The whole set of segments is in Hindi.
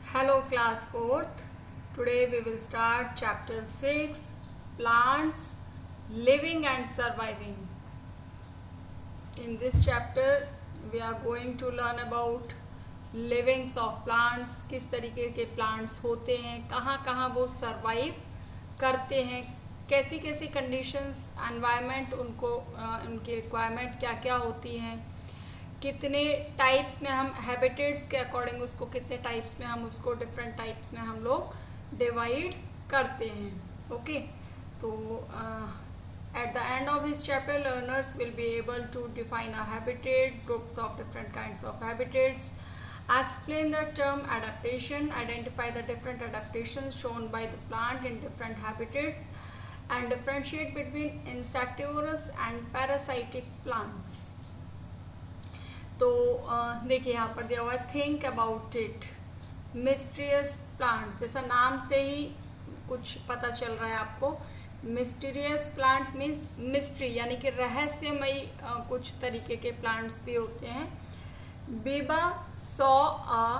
Hello class 4th. Today we will start chapter 6 Plants Living and Surviving. In this chapter we are going to learn about livings of plants, किस तरीके के plants होते हैं, कहाँ कहाँ वो survive करते हैं, कैसी कैसी conditions environment उनको उनकी requirement क्या क्या होती हैं, कितने टाइप्स में हम हैबिटेट्स के अकॉर्डिंग उसको कितने टाइप्स में हम उसको डिफरेंट टाइप्स में हम लोग डिवाइड करते हैं. ओके, तो at the end of this chapter learners will be able to define a habitat, groups of different kinds of habitats, explain the term adaptation, identify the different adaptations shown by the plant in different habitats, and differentiate between insectivorous and parasitic plants. तो देखिए यहाँ पर दिया हुआ है think about it mysterious plants. जैसा नाम से ही कुछ पता चल रहा है आपको. मिस्टीरियस प्लांट मीन्स मिस्ट्री यानी कि रहस्यमयी कुछ तरीके के प्लांट्स भी होते हैं. Beeba saw a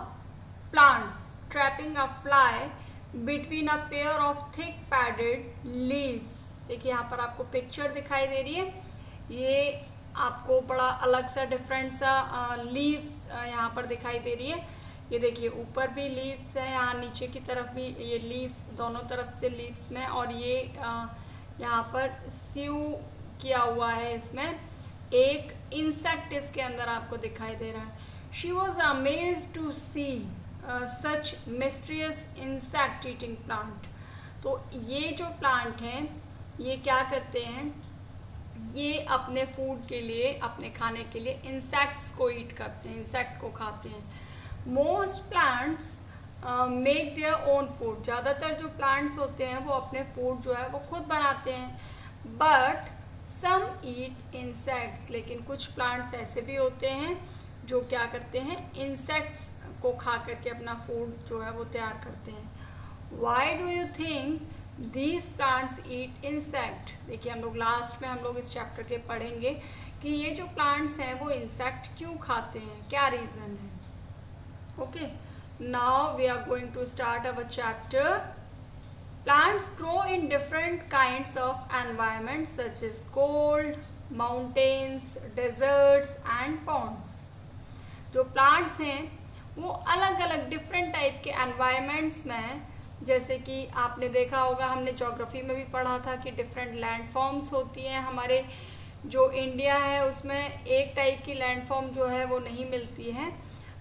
plants trapping a fly between a pair of thick padded leaves. देखिए यहाँ पर आपको पिक्चर दिखाई दे रही है. ये आपको बड़ा अलग सा डिफरेंट सा लीव्स यहाँ पर दिखाई दे रही है. ये देखिए ऊपर भी लीव्स है, यहाँ नीचे की तरफ भी ये लीव, दोनों तरफ से लीव्स में. और ये यहाँ पर सीव किया हुआ है. इसमें एक इंसेक्ट इसके अंदर आपको दिखाई दे रहा है. She was amazed to see such mysterious insect eating plant. तो ये जो प्लांट हैं ये क्या करते हैं, ये अपने फूड के लिए, अपने खाने के लिए इंसेक्ट्स को ईट करते हैं, इंसेक्ट को खाते हैं. Most plants make their own food. ज़्यादातर जो प्लांट्स होते हैं वो अपने फूड जो है वो खुद बनाते हैं. But some eat insects. लेकिन कुछ प्लांट्स ऐसे भी होते हैं जो क्या करते हैं, इंसेक्ट्स को खा करके अपना फूड जो है वो तैयार करते हैं. Why do you think These plants eat insect. देखिए हम लोग लास्ट में हम लोग इस चैप्टर के पढ़ेंगे कि ये जो प्लांट्स हैं वो इंसेक्ट क्यों खाते हैं, क्या रीज़न है. Okay, now we are going to start our chapter. Plants grow in different kinds of environment such as cold, mountains, deserts and ponds. जो प्लांट्स हैं वो अलग अलग डिफरेंट टाइप के एनवायरमेंट्स में, जैसे कि आपने देखा होगा, हमने ज्योग्राफी में भी पढ़ा था कि डिफरेंट लैंडफॉर्म्स होती हैं. हमारे जो इंडिया है उसमें एक टाइप की लैंडफॉर्म जो है वो नहीं मिलती है.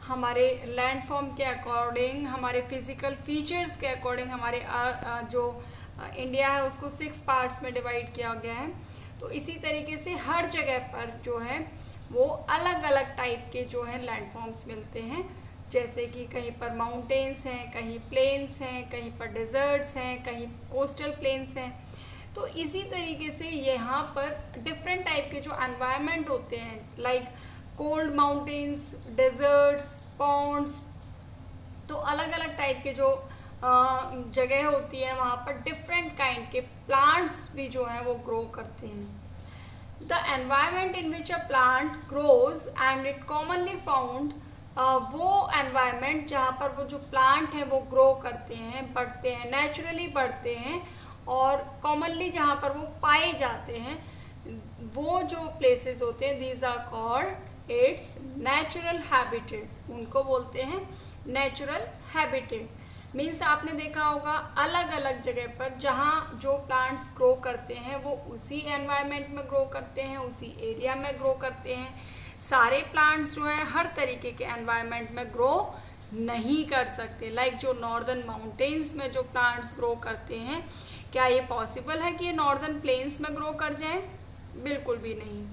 हमारे लैंडफॉर्म के अकॉर्डिंग, हमारे फिज़िकल फीचर्स के अकॉर्डिंग हमारे जो इंडिया है उसको 6 पार्ट्स में डिवाइड किया गया है. तो इसी तरीके से हर जगह पर जो है वो अलग अलग टाइप के जो है लैंडफॉर्म्स मिलते हैं. जैसे कि कहीं पर माउंटेन्स हैं, कहीं प्लेन्स हैं, कहीं पर डेजर्ट्स हैं, कहीं कोस्टल प्लेन्स हैं. तो इसी तरीके से यहाँ पर डिफरेंट टाइप के जो एनवायरनमेंट होते हैं, like cold mountains, deserts, ponds, तो अलग अलग टाइप के जो जगह होती है वहाँ पर डिफरेंट काइंड के प्लांट्स भी जो हैं वो ग्रो करते हैं. The environment in which a plant grows and it commonly found, वो एनवायरनमेंट जहाँ पर वो जो प्लांट हैं वो ग्रो करते हैं, बढ़ते हैं, नेचुरली बढ़ते हैं, और कॉमनली जहाँ पर वो पाए जाते हैं, वो जो प्लेसेस होते हैं, these are called its natural habitat. उनको बोलते हैं नेचुरल हैबिटेट. मीन्स आपने देखा होगा अलग अलग जगह पर जहाँ जो प्लांट्स ग्रो करते हैं वो उसी एनवायरनमेंट में ग्रो करते हैं, उसी एरिया में ग्रो करते हैं. सारे प्लांट्स जो हैं हर तरीके के एनवायरनमेंट में ग्रो नहीं कर सकते. लाइक जो नॉर्दर्न माउंटेन्स में जो प्लांट्स ग्रो करते हैं, क्या ये पॉसिबल है कि ये नॉर्दर्न प्लेन्स में ग्रो कर जाएं? बिल्कुल भी नहीं.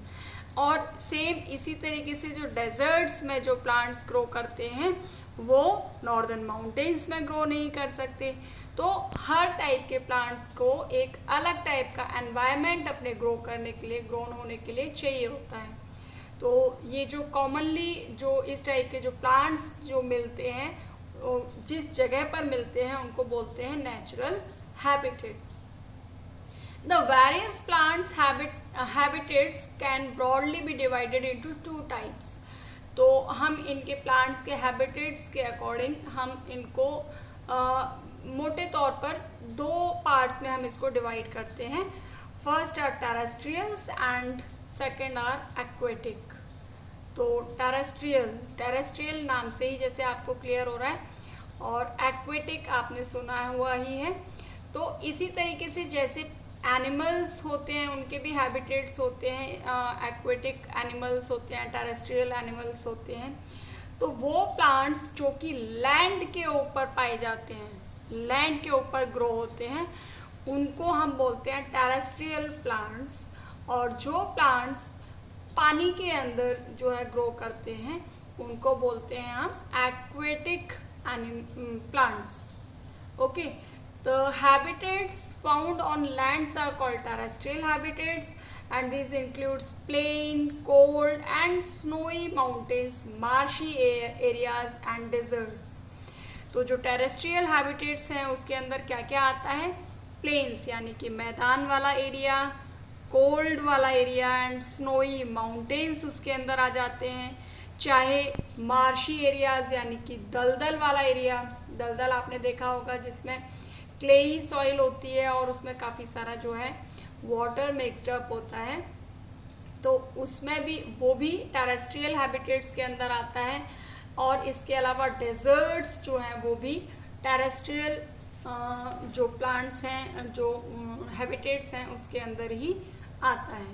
और सेम इसी तरीके से जो डेजर्ट्स में जो प्लांट्स ग्रो करते हैं वो नॉर्दर्न माउंटेन्स में ग्रो नहीं कर सकते. तो हर टाइप के प्लांट्स को एक अलग टाइप का एनवायरनमेंट अपने ग्रो करने के लिए, ग्रोन होने के लिए चाहिए होता है. तो ये जो कॉमनली जो इस टाइप के जो प्लांट्स जो मिलते हैं, जिस जगह पर मिलते हैं उनको बोलते हैं natural habitat. The various plants habitats can broadly be divided into 2 types. तो हम इनके प्लांट्स के हैबिटेट्स के अकॉर्डिंग हम इनको मोटे तौर पर दो पार्ट्स में हम इसको डिवाइड करते हैं. First are terrestrials and second are aquatic. तो टेरेस्ट्रियल नाम से ही जैसे आपको क्लियर हो रहा है, और एक्वेटिक आपने सुना हुआ ही है. तो इसी तरीके से जैसे एनिमल्स होते हैं उनके भी हैबिटेट्स होते हैं, एक्वेटिक एनिमल्स होते हैं, टेरेस्ट्रियल एनिमल्स होते हैं. तो वो प्लांट्स जो कि लैंड के ऊपर पाए जाते हैं, लैंड के ऊपर ग्रो होते हैं, उनको हम बोलते हैं टेरेस्ट्रियल प्लांट्स. और जो प्लांट्स पानी के अंदर जो है ग्रो करते हैं उनको बोलते हैं हम aquatic plants. Okay. The habitats found on lands are called terrestrial habitats, and these includes plain, cold and snowy mountains, marshy areas and deserts. तो जो terrestrial habitats हैं उसके अंदर क्या क्या आता है? Plains यानी कि मैदान वाला एरिया, कोल्ड वाला एरिया एंड स्नोई माउंटेन्स उसके अंदर आ जाते हैं. चाहे मार्शी एरियाज यानी कि दलदल वाला एरिया, दलदल आपने देखा होगा जिसमें क्लेई सॉइल होती है और उसमें काफ़ी सारा जो है वाटर मिक्सड अप होता है, तो उसमें भी वो भी टेरेस्ट्रियल हैबिटेट्स के अंदर आता है. और इसके अलावा डेजर्ट्स जो हैं वो भी टेरेस्ट्रियल जो प्लांट्स हैं, जो हैबिटेट्स हैं उसके अंदर ही आता है.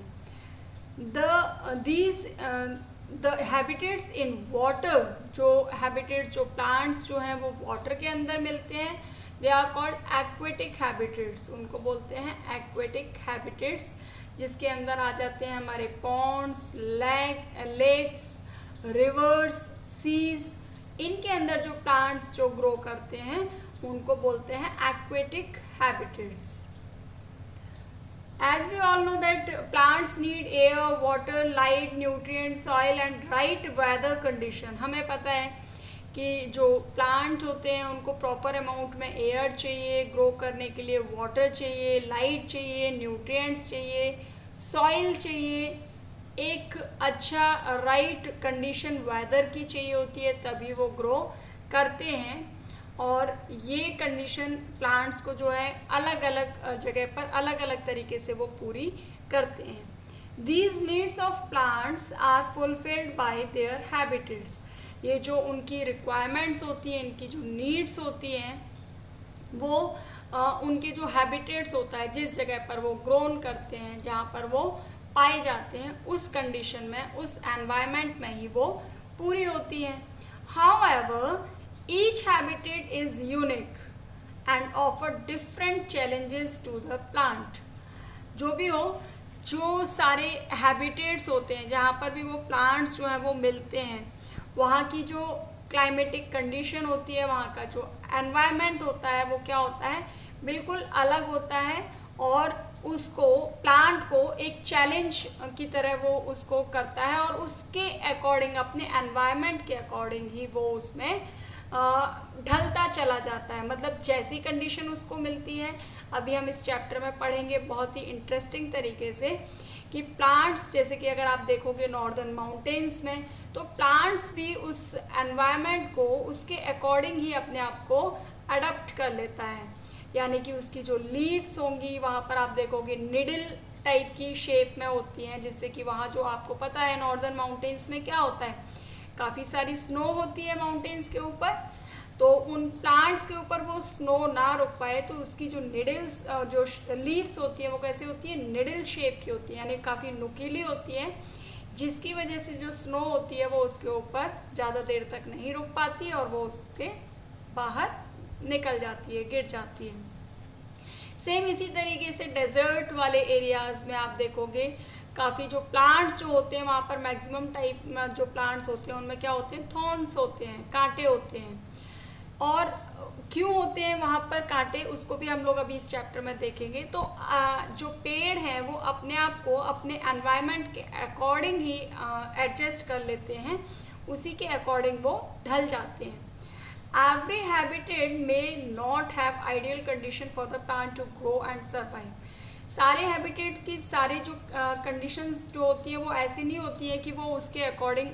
द हैबिटेट्स इन वाटर, जो हैबिटेट्स जो प्लांट्स जो हैं वो वाटर के अंदर मिलते हैं, they are called aquatic habitats. उनको बोलते हैं एक्वेटिक हैबिटेट्स, जिसके अंदर आ जाते हैं हमारे पॉन्ड्स, लेक्स, रिवर्स, सीज. इनके अंदर जो प्लांट्स जो ग्रो करते हैं उनको बोलते हैं aquatic habitats. As we all know that plants need air, water, light, nutrients, soil and right weather condition. हमें पता है कि जो प्लांट होते हैं उनको प्रॉपर अमाउंट में एयर चाहिए ग्रो करने के लिए, वाटर चाहिए, लाइट चाहिए, न्यूट्रिएंट्स चाहिए, सॉइल चाहिए, एक अच्छा राइट कंडीशन वेदर की चाहिए होती है, तभी वो ग्रो करते हैं. और ये कंडीशन प्लांट्स को जो है अलग अलग जगह पर अलग अलग तरीके से वो पूरी करते हैं. These needs of plants are fulfilled by their habitats. ये जो उनकी रिक्वायरमेंट्स होती हैं, इनकी जो नीड्स होती हैं, वो उनके जो हैबिटेट्स होता है, जिस जगह पर वो ग्रोन करते हैं, जहाँ पर वो पाए जाते हैं, उस कंडीशन में, उस एनवायरनमेंट में ही वो पूरी होती हैं. However each habitat is unique and offer different challenges to the plant. जो भी हो, जो सारे हैबिटेट्स होते हैं जहाँ पर भी वो प्लांट्स जो हैं वो मिलते हैं, वहाँ की जो क्लाइमेटिक कंडीशन होती है, वहाँ का जो एनवायरनमेंट होता है वो क्या होता है, बिल्कुल अलग होता है. और उसको प्लांट को एक चैलेंज की तरह वो उसको करता है और उसके अकॉर्डिंग, अपने एनवायरनमेंट के अकॉर्डिंग ही वो उसमें ढलता चला जाता है. मतलब जैसी कंडीशन उसको मिलती है, अभी हम इस चैप्टर में पढ़ेंगे बहुत ही इंटरेस्टिंग तरीके से कि प्लांट्स, जैसे कि अगर आप देखोगे नॉर्दर्न माउंटेन्स में, तो प्लांट्स भी उस एनवायरनमेंट को उसके अकॉर्डिंग ही अपने आप को अडप्ट कर लेता है. यानी कि उसकी जो लीव्स होंगी वहाँ पर आप देखोगे निडल टाइप की शेप में होती हैं, जिससे कि वहाँ जो आपको पता है नॉर्दर्न माउंटेन्स में क्या होता है, काफ़ी सारी स्नो होती है माउंटेन्स के ऊपर. तो उन प्लांट्स के ऊपर वो स्नो ना रुक पाए तो उसकी जो निडल्स, जो लीव्स होती हैं वो कैसे होती है, निडल शेप की होती है, यानी काफ़ी नुकीली होती है, जिसकी वजह से जो स्नो होती है वो उसके ऊपर ज़्यादा देर तक नहीं रुक पाती है और वो उसके बाहर निकल जाती है, गिर जाती है. सेम इसी तरीके से डेजर्ट वाले एरियाज़ में आप देखोगे काफ़ी जो प्लांट्स जो होते हैं वहाँ पर मैक्सिमम टाइप में जो प्लांट्स होते हैं उनमें क्या होते हैं, थॉर्न्स होते हैं, कांटे होते हैं. और क्यों होते हैं वहाँ पर कांटे, उसको भी हम लोग अभी इस चैप्टर में देखेंगे. तो जो पेड़ हैं वो अपने आप को अपने एनवायरनमेंट के अकॉर्डिंग ही एडजस्ट कर लेते हैं, उसी के अकॉर्डिंग वो ढल जाते हैं. Every habitat may not have ideal condition for the plant to grow and survive. सारे हैबिटेट की सारी जो कंडीशंस जो होती है वो ऐसी नहीं होती है कि वो उसके अकॉर्डिंग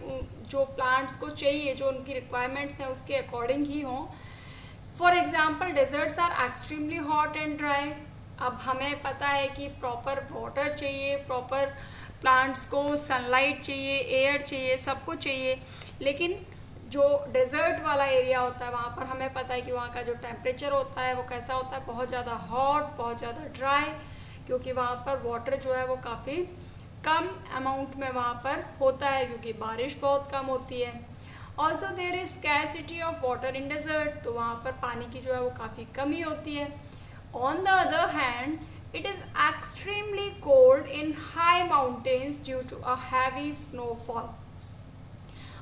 जो प्लांट्स को चाहिए, जो उनकी रिक्वायरमेंट्स हैं उसके अकॉर्डिंग ही हों। For example deserts are extremely hot and dry. अब हमें पता है कि प्रॉपर वाटर चाहिए, प्रॉपर प्लांट्स को सनलाइट चाहिए, एयर चाहिए, सब कुछ चाहिए, लेकिन जो डेजर्ट वाला एरिया होता है वहाँ पर हमें पता है कि वहाँ का जो टेम्परेचर होता है वो कैसा होता है, बहुत ज़्यादा हॉट, बहुत ज़्यादा ड्राई, क्योंकि वहाँ पर वाटर जो है वो काफ़ी कम अमाउंट में वहाँ पर होता है, क्योंकि बारिश बहुत कम होती है। Also there is scarcity of water in desert, तो वहाँ पर पानी की जो है वो काफ़ी कमी होती है। On the other hand it is extremely cold in high mountains due to a heavy snowfall.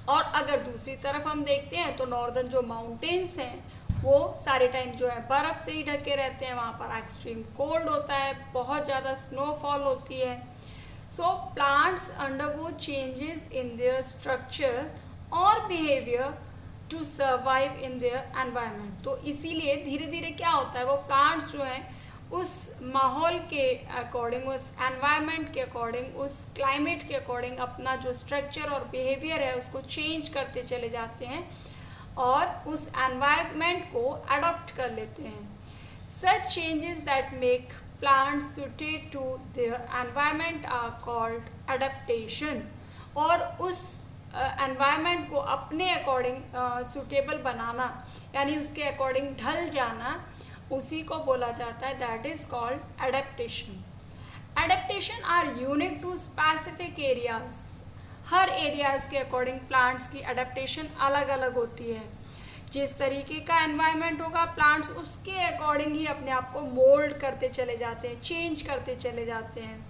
और अगर दूसरी तरफ हम देखते हैं तो नॉर्दर्न जो माउंटेन्स हैं वो सारे टाइम जो है बर्फ़ से ही ढके रहते हैं, वहाँ पर एक्सट्रीम कोल्ड होता है, बहुत ज़्यादा स्नोफॉल होती है। So plants undergo changes in their structure और behaviour to survive in their environment. तो इसीलिए धीरे धीरे क्या होता है, वो प्लांट्स जो हैं उस माहौल के अकॉर्डिंग, उस एनवायरनमेंट के अकॉर्डिंग, उस क्लाइमेट के अकॉर्डिंग अपना जो स्ट्रक्चर और बिहेवियर है उसको चेंज करते चले जाते हैं और उस एनवायरनमेंट को अडॉप्ट कर लेते हैं। Such changes that make plants suited to their environment are called adaptation. और उस एनवायरनमेंट को अपने अकॉर्डिंग सूटेबल बनाना, यानी उसके अकॉर्डिंग ढल जाना, उसी को बोला जाता है, that is called adaptation. Adaptation are unique to specific areas. हर एरियाज के अकॉर्डिंग प्लांट्स की एडेप्टेशन अलग अलग होती है। जिस तरीके का एनवायरनमेंट होगा प्लांट्स उसके अकॉर्डिंग ही अपने आप को मोल्ड करते चले जाते हैं, चेंज करते चले जाते हैं।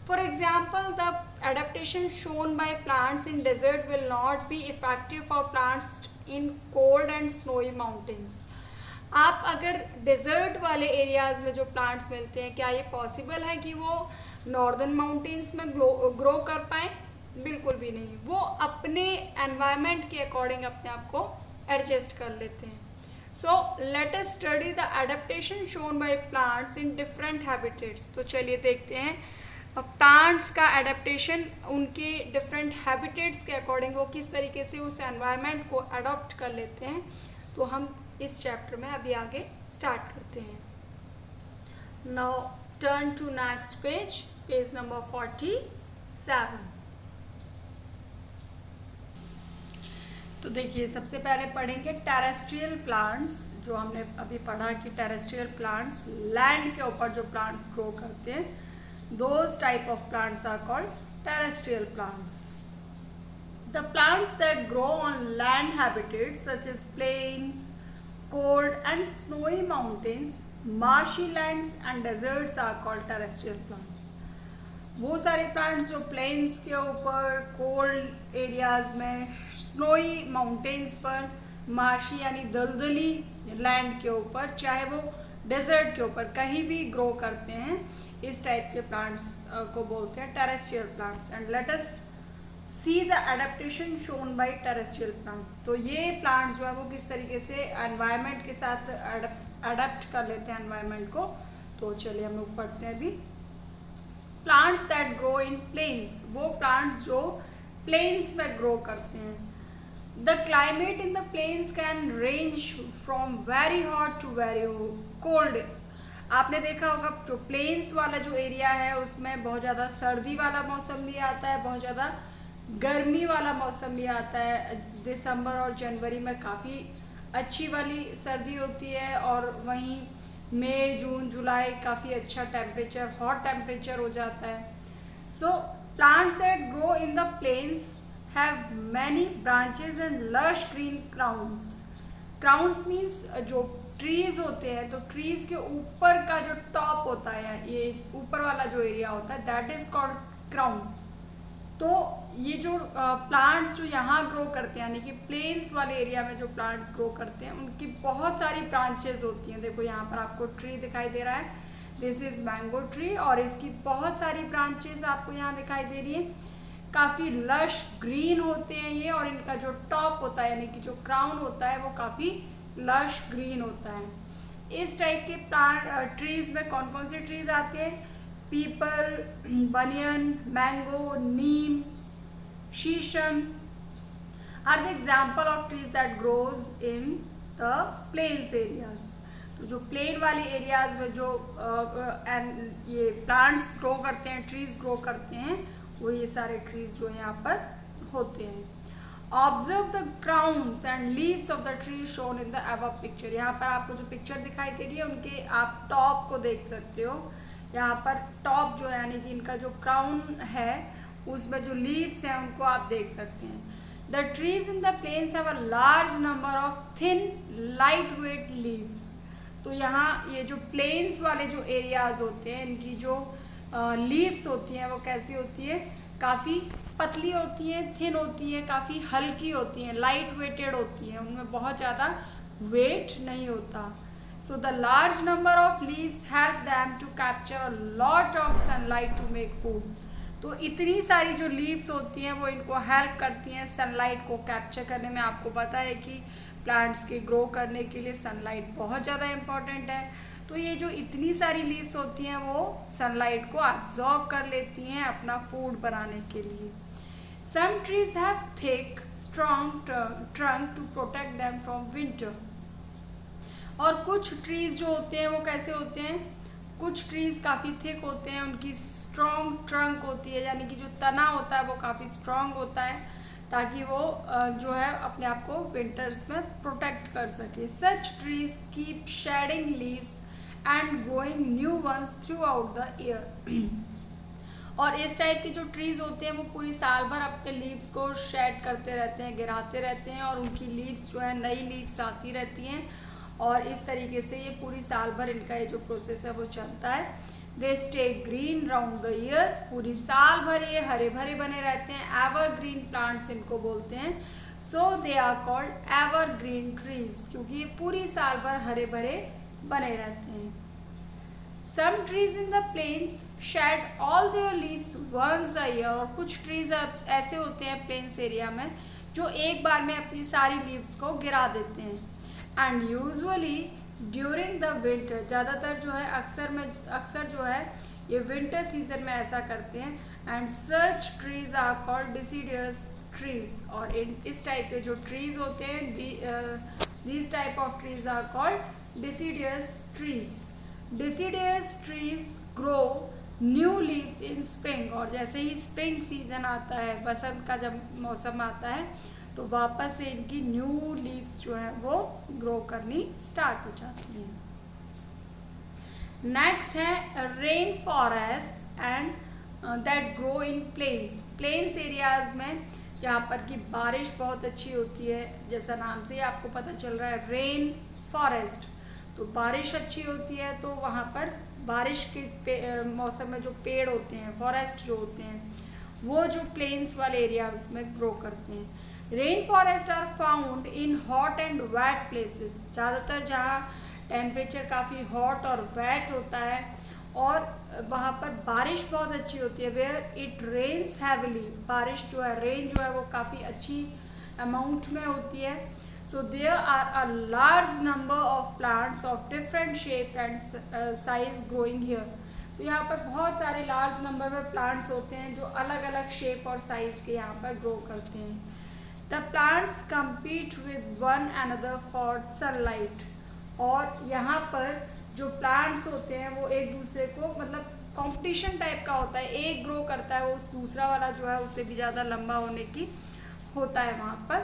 For example, the adaptation shown by plants in desert will not be effective for plants in cold and snowy mountains. आप अगर डेजर्ट वाले एरियाज़ में जो प्लांट्स मिलते हैं, क्या ये पॉसिबल है कि वो नॉर्दर्न माउंटेन्स में ग्रो कर पाएँ? बिल्कुल भी नहीं। वो अपने एनवायरनमेंट के अकॉर्डिंग अपने आप को एडजस्ट कर लेते हैं। So let us study the adaptation shown by plants in different habitats. तो चलिए देखते हैं प्लांट्स का एडेप्टेशन उनके डिफरेंट हैबिटेट्स के अकॉर्डिंग वो किस तरीके से उस एनवायरनमेंट को अडॉप्ट कर लेते हैं। तो हम इस चैप्टर में अभी आगे स्टार्ट करते हैं। Now turn to next page, page number 47। तो देखिए सबसे पहले पढ़ेंगे टेरेस्ट्रियल प्लांट्स। जो हमने अभी पढ़ा कि टेरेस्ट्रियल प्लांट्स लैंड के ऊपर जो प्लांट्स ग्रो करते हैं, those type of plants are called terrestrial plants. The plants that grow on land habitats such as plains, cold and snowy mountains, marshy lands and deserts are called terrestrial plants. वो सारे प्लांट्स जो प्लेन्स के ऊपर, कोल्ड एरियाज में, स्नोई माउंटेन्स पर, मार्शी यानी दलदली लैंड के ऊपर, चाहे वो डेजर्ट के ऊपर कहीं भी ग्रो करते हैं, इस टाइप के प्लांट्स को बोलते हैं terrestrial plants. And let us see the adaptation shown by terrestrial plant. तो ये प्लांट्स जो है वो किस तरीके से एनवायरनमेंट के साथ अडेप्ट कर लेते हैं एनवायरनमेंट को। तो चलिए हम लोग पढ़ते हैं अभी। Plants that grow in plains, वो प्लांट्स जो प्लेन्स में ग्रो करते हैं। The climate in the plains can range from very hot to very cold. आपने देखा होगा जो प्लेन्स वाला जो एरिया है उसमें बहुत ज़्यादा सर्दी वाला मौसम भी आता है, बहुत ज़्यादा गर्मी वाला मौसम भी आता है। दिसंबर और जनवरी में काफ़ी अच्छी वाली सर्दी होती है और वहीं मई, जून, जुलाई काफ़ी अच्छा टेम्परेचर, हॉट टेम्परेचर हो जाता है। So plants that grow in the plains have many branches and lush green crowns. Crowns means जो trees होते हैं, तो trees के ऊपर का जो top होता है, ये ऊपर वाला जो एरिया होता है, that is called crown. तो ये जो प्लांट्स जो यहाँ ग्रो करते हैं, यानी कि प्लेन्स वाले एरिया में जो प्लांट्स ग्रो करते हैं, उनकी बहुत सारी ब्रांचेज होती हैं। देखो यहाँ पर आपको ट्री दिखाई दे रहा है, दिस इज मैंगो ट्री, और इसकी बहुत सारी ब्रांचेज आपको यहाँ दिखाई दे रही है। काफ़ी लश ग्रीन होते हैं ये, और इनका जो टॉप होता है यानी कि जो क्राउन होता है वो काफ़ी लश ग्रीन होता है। इस टाइप के प्लांट ट्रीज़ में कौन कौन सी ट्रीज़ आती है? People, banyan, mango, neem, shisham are the example of trees that grows in the plains areas. तो जो प्लेन वाले एरियाज में जो ये प्लांट्स ग्रो करते हैं, ट्रीज ग्रो करते हैं, वो ये सारे ट्रीज जो यहाँ पर होते हैं। Observe the crowns and leaves of the tree shown in the above picture. यहाँ पर आपको जो पिक्चर दिखाई दे रही है उनके आप टॉप को देख सकते हो। यहाँ पर टॉप जो है यानी कि इनका जो क्राउन है उसमें जो लीव्स हैं उनको आप देख सकते हैं। The trees in the plains have a large number of thin light weight leaves. तो यहाँ ये जो प्लेन्स वाले जो एरियाज होते हैं इनकी जो लीव्स होती हैं वो कैसी होती है, काफ़ी पतली होती हैं, थिन होती हैं, काफ़ी हल्की होती हैं, लाइट वेटेड होती हैं, उनमें बहुत ज़्यादा वेट नहीं होता। So the large number of leaves help them to capture a lot of sunlight to make food. तो इतनी सारी जो लीव्स होती हैं वो इनको हेल्प करती हैं सनलाइट को कैप्चर करने में। आपको पता है कि प्लांट्स के ग्रो करने के लिए सनलाइट बहुत ज़्यादा इम्पॉर्टेंट है। तो ये जो इतनी सारी लीव्स होती हैं वो सनलाइट को एब्जॉर्ब कर लेती हैं अपना फूड बनाने के लिए। Some trees have thick strong trunk to protect them from winter. और कुछ ट्रीज जो होते हैं वो कैसे होते हैं, कुछ ट्रीज काफ़ी थिक होते हैं, उनकी स्ट्रॉन्ग ट्रंक होती है, यानी कि जो तना होता है वो काफ़ी स्ट्रॉन्ग होता है ताकि वो जो है अपने आप को विंटर्स में प्रोटेक्ट कर सके। Such trees keep shedding leaves and growing new ones throughout the year. और इस टाइप की जो ट्रीज होते हैं वो पूरी साल भर अपने लीव्स को शेड करते रहते हैं, गिराते रहते हैं, और उनकी लीव्स जो है नई लीव्स आती रहती हैं, और इस तरीके से ये पूरी साल भर इनका ये जो प्रोसेस है वो चलता है। They stay green round the year. पूरी साल भर ये हरे भरे बने रहते हैं। एवरग्रीन प्लांट्स इनको बोलते हैं। So they are called evergreen trees, क्योंकि ये पूरी साल भर हरे भरे बने रहते हैं। Some trees in the plains shed all their leaves once a year. और कुछ ट्रीज ऐसे होते हैं प्लेन्स एरिया में जो एक बार में अपनी सारी लीव्स को गिरा देते हैं। And usually during the winter, ज़्यादातर जो है अक्सर जो है ये विंटर सीजन में ऐसा करते हैं। And such trees are called deciduous trees. और इस टाइप के जो ट्रीज होते हैं, these type of trees are called deciduous trees. Deciduous trees grow new leaves in spring. और जैसे ही स्प्रिंग सीजन आता है, बसंत का जब मौसम आता है, तो वापस से इनकी न्यू लीव्स जो है वो ग्रो करनी स्टार्ट हो जाती हैं। नेक्स्ट है rain forest and that grow in plains. Plains areas में जहाँ पर कि बारिश बहुत अच्छी होती है, जैसा नाम से ही आपको पता चल रहा है रेन फॉरेस्ट, तो बारिश अच्छी होती है। तो वहाँ पर बारिश के मौसम में जो पेड़ होते हैं, फॉरेस्ट जो होते हैं, वो जो प्लेन्स वाले एरिया उसमें ग्रो करते हैं। Rain forest are found in hot and wet places. ज़्यादातर जहाँ टेम्परेचर काफ़ी हॉट और वेट होता है और वहाँ पर बारिश बहुत अच्छी होती है, वेयर इट रेन्स हैविली। बारिश जो है, रेन जो है वो काफ़ी अच्छी अमाउंट में होती है। So there are a large number of plants of different shape and size growing here. तो यहाँ पर बहुत सारे लार्ज नंबर में प्लांट्स होते हैं जो अलग अलग शेप और साइज़ के यहाँ पर ग्रो करते हैं। The plants compete with one another for sunlight। और यहाँ पर जो प्लांट्स होते हैं वो एक दूसरे को मतलब कंपटीशन टाइप का होता है। एक ग्रो करता है वो उस दूसरा वाला जो है उससे भी ज़्यादा लंबा होने की होता है वहाँ पर।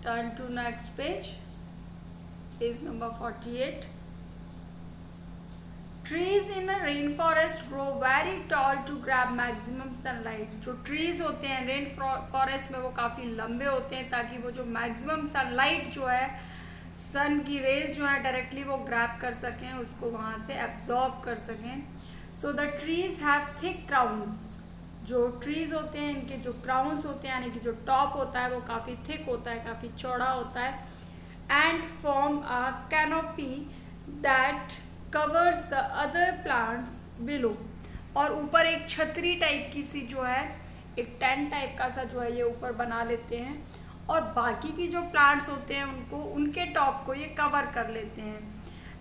Turn to next page number 48। Trees in a rain forest grow very tall to grab maximum sunlight. जो ट्रीज होते हैं रेन फॉरेस्ट में वो काफ़ी लंबे होते हैं ताकि वो जो मैक्सिमम सनलाइट जो है, सन की रेज जो है डायरेक्टली वो ग्रैब कर सकें, उसको वहाँ से एब्जॉर्ब कर सकें। So the trees have thick crowns. जो ट्रीज होते हैं इनके जो क्राउन्स होते हैं यानी कि जो टॉप होता है वो काफ़ी थिक होता है, काफ़ी चौड़ा होता है। And form a canopy that covers the other plants below. और ऊपर एक छतरी टाइप की सी जो है, एक टेंट टाइप का सा जो है ये ऊपर बना लेते हैं, और बाकी की जो प्लांट्स होते हैं उनको, उनके टॉप को ये कवर कर लेते हैं।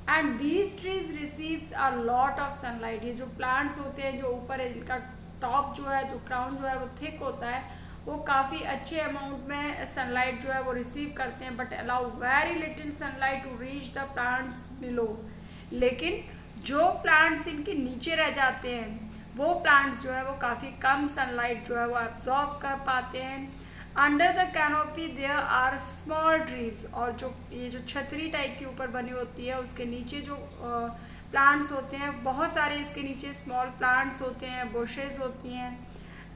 And these trees receives a lot of sunlight. ये जो प्लांट्स होते हैं जो ऊपर है, इनका टॉप जो है, जो क्राउन जो है वो थिक होता है, वो काफ़ी अच्छे अमाउंट में सनलाइट जो है वो रिसीव करते हैं, but allow very little sunlight to reach the plants below. लेकिन जो प्लांट्स इनके नीचे रह जाते हैं वो प्लांट्स जो है वो काफ़ी कम सनलाइट जो है वो एब्जॉर्ब कर पाते हैं। Under the canopy there are small trees, और जो ये जो छतरी टाइप के ऊपर बनी होती है उसके नीचे जो प्लांट्स होते हैं, बहुत सारे इसके नीचे स्मॉल प्लांट्स होते हैं, बुशेस होती हैं,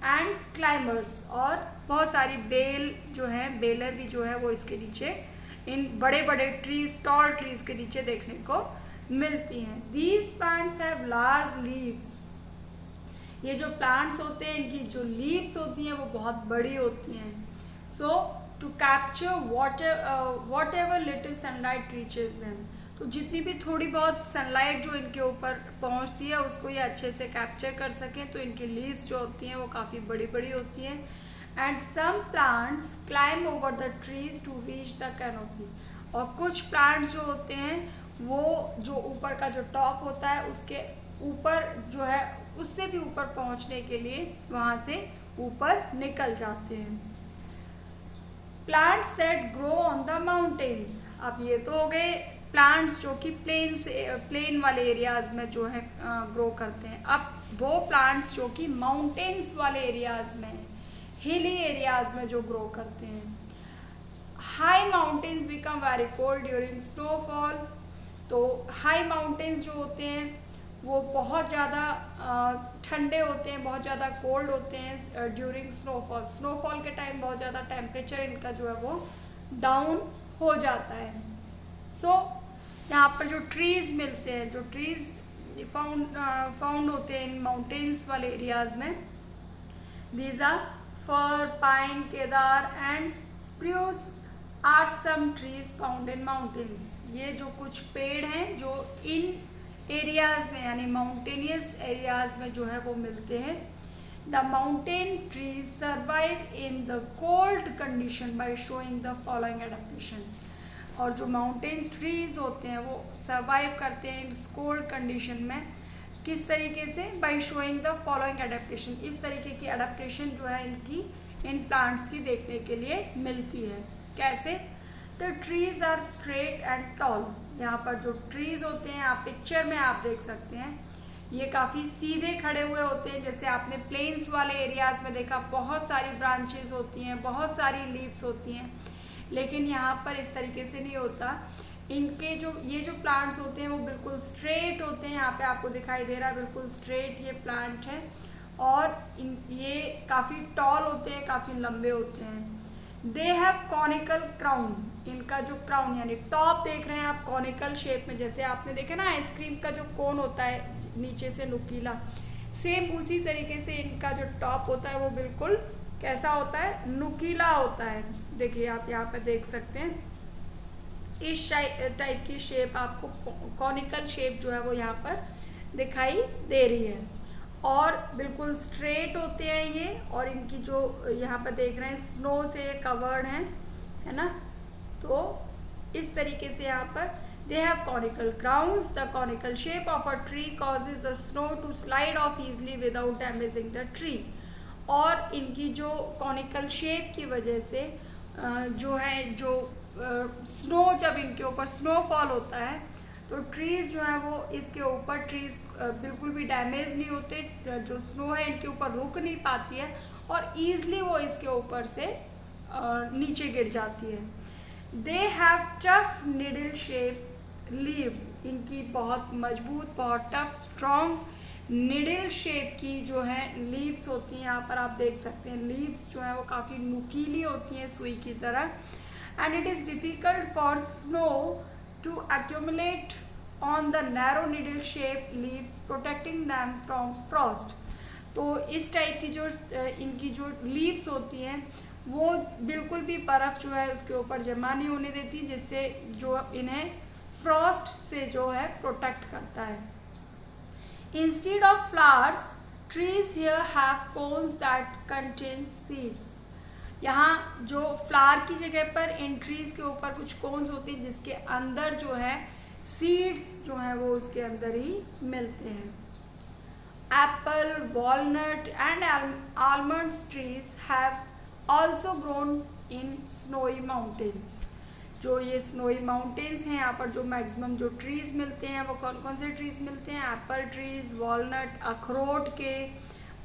एंड क्लाइंबर्स, और बहुत सारी बेल जो है, बेलर भी जो है वो इसके नीचे इन बड़े बड़े ट्रीज, टॉल ट्रीज के नीचे देखने को मिलती हैं। These plants have large leaves. ये जो प्लांट्स होते हैं इनकी जो लीव्स होती हैं वो बहुत बड़ी होती हैं। So to capture whatever little sunlight reaches them, तो जितनी भी थोड़ी बहुत सनलाइट जो इनके ऊपर पहुंचती है उसको ये अच्छे से कैप्चर कर सकें, तो इनकी लीव्स जो होती हैं वो काफ़ी बड़ी बड़ी होती हैं। And some plants climb over the trees to reach the canopy, और कुछ प्लांट्स जो होते हैं वो जो ऊपर का जो टॉप होता है उसके ऊपर जो है उससे भी ऊपर पहुंचने के लिए वहाँ से ऊपर निकल जाते हैं। Plants that grow on the mountains, अब ये तो हो गए प्लांट्स जो कि प्लेन वाले एरियाज में जो है ग्रो करते हैं। अब वो प्लांट्स जो कि माउंटेन्स वाले एरियाज में, हिली एरियाज में जो ग्रो करते हैं। High mountains become very cold during snowfall, तो हाई माउंटेन्स जो होते हैं वो बहुत ज़्यादा ठंडे होते हैं, बहुत ज़्यादा कोल्ड होते हैं ड्यूरिंग स्नोफॉल। स्नोफॉल के टाइम बहुत ज़्यादा टेम्परेचर इनका जो है वो डाउन हो जाता है। सो यहाँ पर जो ट्रीज़ मिलते हैं, जो ट्रीज़ फाउंड होते हैं इन माउंटेन्स वाले एरियाज़ में, these are fir, pine, cedar and spruce are some trees found in mountains. ये जो कुछ पेड़ हैं जो इन एरियाज में यानी माउंटेनियस एरियाज में जो है वो मिलते हैं। The mountain trees survive in the cold condition by showing the following adaptation, और जो माउंटेन्स ट्रीज होते हैं वो सर्वाइव करते हैं इस कोल्ड कंडीशन में किस तरीके से, by showing the following adaptation, इस तरीके की एडेप्टेशन जो है इनकी इन प्लांट्स की देखने के लिए मिलती है। कैसे? The trees are straight and tall, यहाँ पर जो ट्रीज होते हैं आप पिक्चर में आप देख सकते हैं ये काफ़ी सीधे खड़े हुए होते हैं। जैसे आपने प्लेन्स वाले एरियाज में देखा बहुत सारी ब्रांचेस होती हैं, बहुत सारी लीव्स होती हैं, लेकिन यहाँ पर इस तरीके से नहीं होता। इनके जो ये जो प्लांट्स होते हैं वो बिल्कुल स्ट्रेट होते हैं। यहाँ पे आपको दिखाई दे रहा है बिल्कुल स्ट्रेट ये प्लांट है, और ये काफ़ी टॉल होते हैं, काफ़ी लंबे होते हैं। दे हैव कॉनिकल क्राउन, इनका जो क्राउन यानी टॉप देख रहे हैं आप कॉनिकल शेप में, जैसे आपने देखा ना आइसक्रीम का जो कोन होता है नीचे से नुकीला, सेम उसी तरीके से इनका जो टॉप होता है वो बिल्कुल कैसा होता है, नुकीला होता है। देखिए आप यहाँ पर देख सकते हैं इस टाइप की शेप आपको कॉनिकल शेप जो है वो यहाँ पर दिखाई दे रही है, और बिल्कुल स्ट्रेट होते हैं ये, और इनकी जो यहाँ पर देख रहे हैं स्नो से कवर्ड हैं, है ना। तो इस तरीके से यहाँ पर they have conical crowns. The conical shape of a tree causes the snow to slide off easily without damaging the tree, और इनकी जो कॉनिकल शेप की वजह से जो है जो स्नो जब इनके ऊपर स्नोफॉल होता है तो ट्रीज़ जो हैं वो इसके ऊपर ट्रीज़ बिल्कुल भी डैमेज नहीं होते, जो स्नो है इनके ऊपर रुक नहीं पाती है और ईज़िली वो इसके ऊपर से नीचे गिर जाती है। They have tough needle shape leave, इनकी बहुत मजबूत, बहुत टफ स्ट्रॉन्ग निडल शेप की जो है लीव्स होती हैं। यहाँ पर आप देख सकते हैं लीव्स जो है वो काफ़ी नुकीली होती हैं सुई की तरह। And it is difficult for snow to accumulate on the narrow needle shaped leaves protecting them from frost। तो इस टाइप की जो इनकी जो लीव्स होती हैं वो बिल्कुल भी बर्फ़ जो है उसके ऊपर जमा नहीं होने देती, जिससे जो इन्हें फ्रॉस्ट से जो है प्रोटेक्ट करता है। Instead of flowers trees here have cones that contain seeds, यहाँ जो फ्लावर की जगह पर इन ट्रीज़ के ऊपर कुछ कोन्स होते हैं जिसके अंदर जो है सीड्स जो हैं वो उसके अंदर ही मिलते हैं। Apple, walnut and almonds trees have also grown in snowy mountains. जो ये स्नोई माउंटेन्स हैं, यहाँ पर जो मैक्सिमम जो ट्रीज़ मिलते हैं वो कौन कौन से ट्रीज़ मिलते हैं? एप्पल ट्रीज़, वॉलनट, अखरोट के,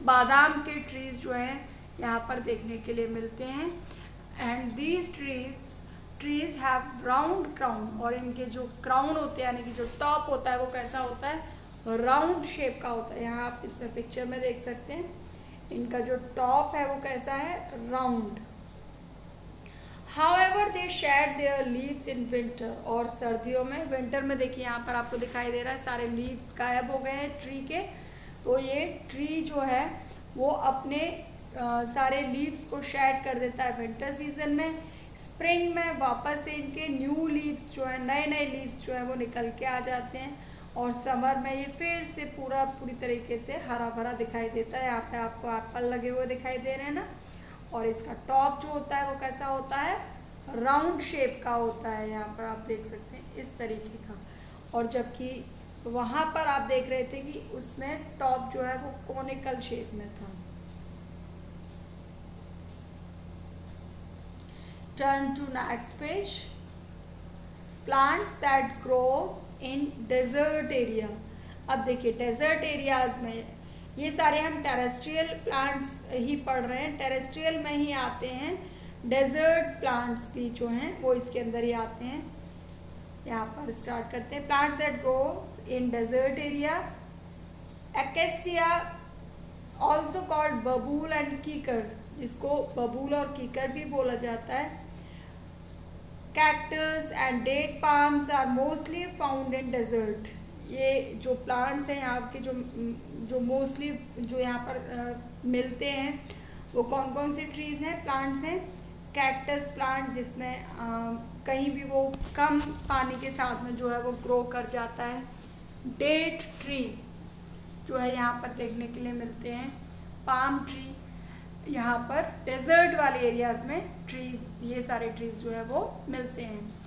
बादाम के ट्रीज़ जो हैं यहाँ पर देखने के लिए मिलते हैं। And these trees have round crown, और इनके जो क्राउन होते हैं यानी कि जो टॉप होता है वो कैसा होता है? राउंड शेप का होता है। यहाँ आप इसमें पिक्चर में देख सकते हैं, इनका जो टॉप है वो कैसा है? Round. However, they shed their leaves in winter, और सर्दियों में, विंटर में देखिए यहाँ पर आपको दिखाई दे रहा है सारे लीव्स गायब हो गए हैं ट्री के। तो ये ट्री जो है वो अपने सारे लीव्स को शेड कर देता है विंटर सीजन में। स्प्रिंग में वापस से इनके न्यू लीव्स जो है, नए नए लीव्स जो है वो निकल के आ जाते हैं, और समर में ये फिर से पूरी तरीके से हरा भरा दिखाई देता है। यहाँ पे आपको एप्पल लगे हुए दिखाई दे रहे हैं ना, और इसका टॉप जो होता है वो कैसा होता है? राउंड शेप का होता है। यहाँ पर आप देख सकते हैं इस तरीके का। और जबकि वहाँ पर आप देख रहे थे कि उसमें टॉप जो है वो कोनिकल शेप में था। Turn to next page. Plants that grows in desert area. अब देखिए डेजर्ट एरियाज में ये सारे हम टेरेस्ट्रियल प्लांट्स ही पढ़ रहे हैं, टेरेस्ट्रियल में ही आते हैं। डेजर्ट प्लांट्स भी जो हैं वो इसके अंदर ही आते हैं। यहाँ पर स्टार्ट करते हैं। Plants that grows in desert area, acacia also called babool and kikar, जिसको बबूल और कीकर भी बोला जाता है। Cactus and date palms are mostly found in desert. ये जो प्लांट्स हैं यहाँ के जो मोस्टली जो यहाँ पर मिलते हैं वो कौन कौन सी ट्रीज़ हैं, प्लांट्स हैं? कैक्टस प्लांट, जिसमें कहीं भी वो कम पानी के साथ में जो है वो ग्रो कर जाता है। डेट ट्री जो है यहाँ पर देखने के लिए मिलते हैं। पाम ट्री, यहाँ पर डेजर्ट वाले एरियाज में ट्रीज, ये सारे ट्रीज जो है वो मिलते हैं।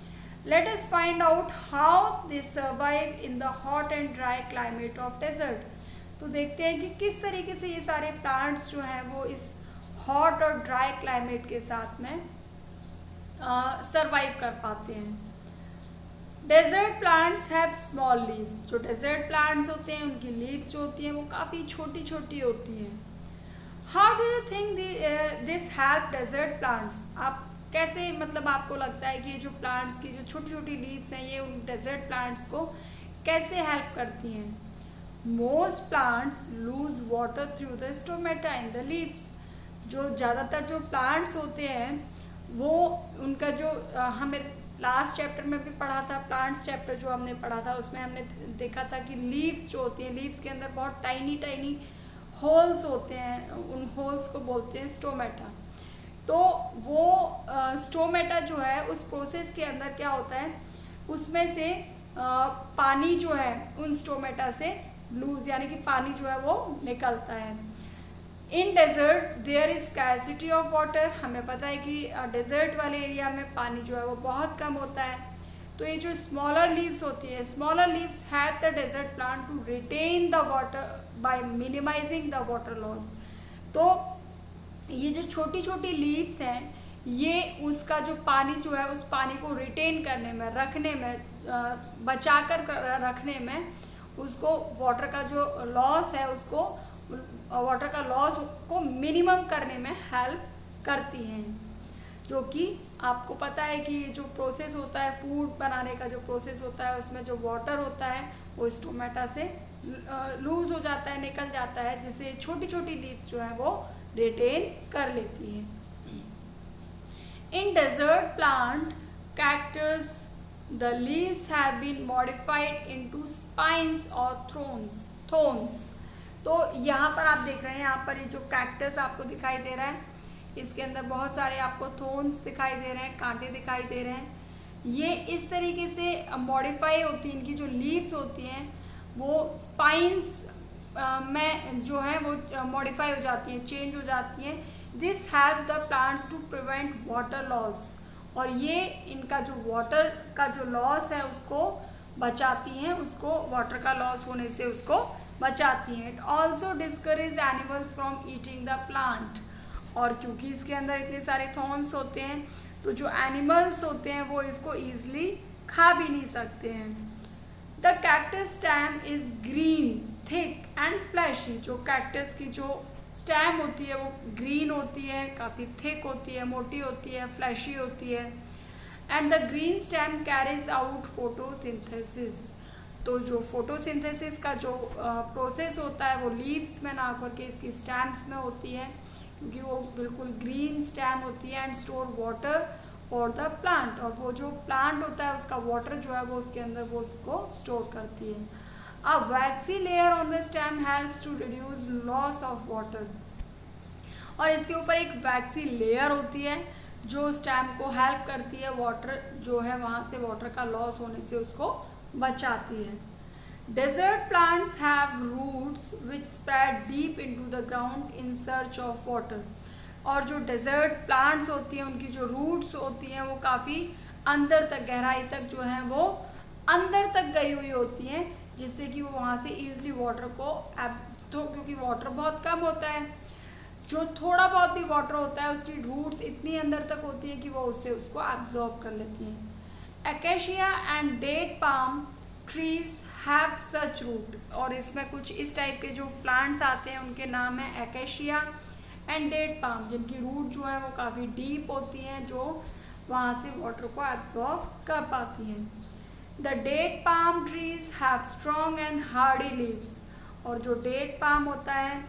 Let us find out how they survive in the hot and dry climate of desert. तो देखते हैं कि किस तरीके से ये सारे प्लांट्स जो हैं वो इस हॉट और ड्राई क्लाइमेट के साथ में सरवाइव कर पाते हैं। Desert plants have small leaves. जो डेजर्ट प्लांट्स होते हैं उनकी लीव्स जो होती हैं वो काफ़ी छोटी छोटी होती हैं। How do you think this help desert plants? आप कैसे, मतलब आपको लगता है कि ये जो प्लांट्स की जो छोटी छोटी लीव्स हैं ये उन डेजर्ट प्लांट्स को कैसे हेल्प करती हैं? Most plants loose water through the stomata in the leaves. जो ज़्यादातर जो प्लांट्स होते हैं वो उनका जो हमें लास्ट चैप्टर में भी पढ़ा था, प्लांट्स चैप्टर जो हमने पढ़ा था उसमें हमने देखा था कि लीव्स जो होती हैं, लीव्स के अंदर बहुत टाइनी टाइनी होल्स होते हैं, उन होल्स को बोलते हैं स्टोमेटा। तो वो स्टोमेटा जो है उस प्रोसेस के अंदर क्या होता है, उसमें से पानी जो है उन स्टोमेटा से लूज यानी कि पानी जो है वो निकलता है। In desert there is scarcity of water. हमें पता है कि डेजर्ट वाले एरिया में पानी जो है वो बहुत कम होता है। तो ये जो स्मॉलर लीव्स होती है, smaller leaves have the desert plant to retain the water by minimising the water loss. तो ये जो छोटी छोटी लीव्स हैं ये उसका जो पानी जो है उस पानी को रिटेन करने में, रखने में, बचा कर रखने में, उसको वाटर का जो लॉस है उसको, वाटर का लॉस को मिनिमम करने में हेल्प करती हैं। जो कि आपको पता है कि जो प्रोसेस होता है फूड बनाने का, जो प्रोसेस होता है उसमें जो वाटर होता है वो स्टोमेटा से लूज हो जाता है, निकल जाता है, जिससे छोटी छोटी लीव्स जो है वो रिटेन कर लेती हैं। In desert plant cactus the leaves have been modified into spines और थोन्स। तो यहाँ पर आप देख रहे हैं, यहाँ पर ये जो कैक्टस आपको दिखाई दे रहा है इसके अंदर बहुत सारे आपको थोन्स दिखाई दे रहे हैं, कांटे दिखाई दे रहे हैं। ये इस तरीके से मॉडिफाई होती हैं, इनकी जो लीव्स होती हैं वो स्पाइन्स में जो है वो मॉडिफाई हो जाती हैं, चेंज हो जाती हैं। This help the plants to prevent water loss. और ये इनका जो वाटर का जो लॉस है उसको बचाती हैं, उसको वाटर का लॉस होने से उसको बचाती हैं। It also discourage animals from eating the plant, और क्योंकि इसके अंदर इतने सारे थॉर्न्स होते हैं तो जो एनिमल्स होते हैं वो इसको ईजिली खा भी नहीं सकते हैं। The cactus stem is green thick and fleshy, जो कैक्टस की जो स्टेम होती है वो ग्रीन होती है, काफ़ी थिक होती है, मोटी होती है, फ्लैशी होती है। And the green stem carries out photosynthesis, तो जो फोटोसिंथेसिस का जो प्रोसेस होता है वो लीव्स में ना करके इसकी स्टेम्स में होती है, क्योंकि वो बिल्कुल ग्रीन स्टेम होती है। And store water for the plant, और वो जो प्लांट होता है उसका वाटर जो है वो उसके अंदर वो उसको स्टोर करती है। A waxy layer on the stem helps to reduce loss of water, और इसके ऊपर एक वैक्सी लेयर होती है जो स्टेम को हेल्प करती है वाटर जो है वहाँ से वाटर का लॉस होने से उसको बचाती है। Desert plants have roots which spread deep into the ground in search of water, और जो डेजर्ट प्लांट्स होती हैं उनकी जो रूट्स होती हैं वो काफ़ी अंदर तक, गहराई तक जो है वो अंदर तक गई हुई होती हैं, जिससे कि वो वहाँ से ईजिली वाटर को तो क्योंकि वाटर बहुत कम होता है, जो थोड़ा बहुत भी वाटर होता है उसकी रूट्स इतनी अंदर तक होती है कि वो उससे उसको एब्जॉर्ब कर लेती हैं। Acacia and date palm trees have such root, और इसमें कुछ इस टाइप के जो प्लांट्स आते हैं उनके नाम है एकेशिया एंड डेट पाम, जिनकी रूट जो है वो काफ़ी डीप होती हैं, जो वहाँ से वाटर को एब्जॉर्ब कर पाती हैं। The date palm trees have strong and hardy leaves, और जो डेट पाम होता है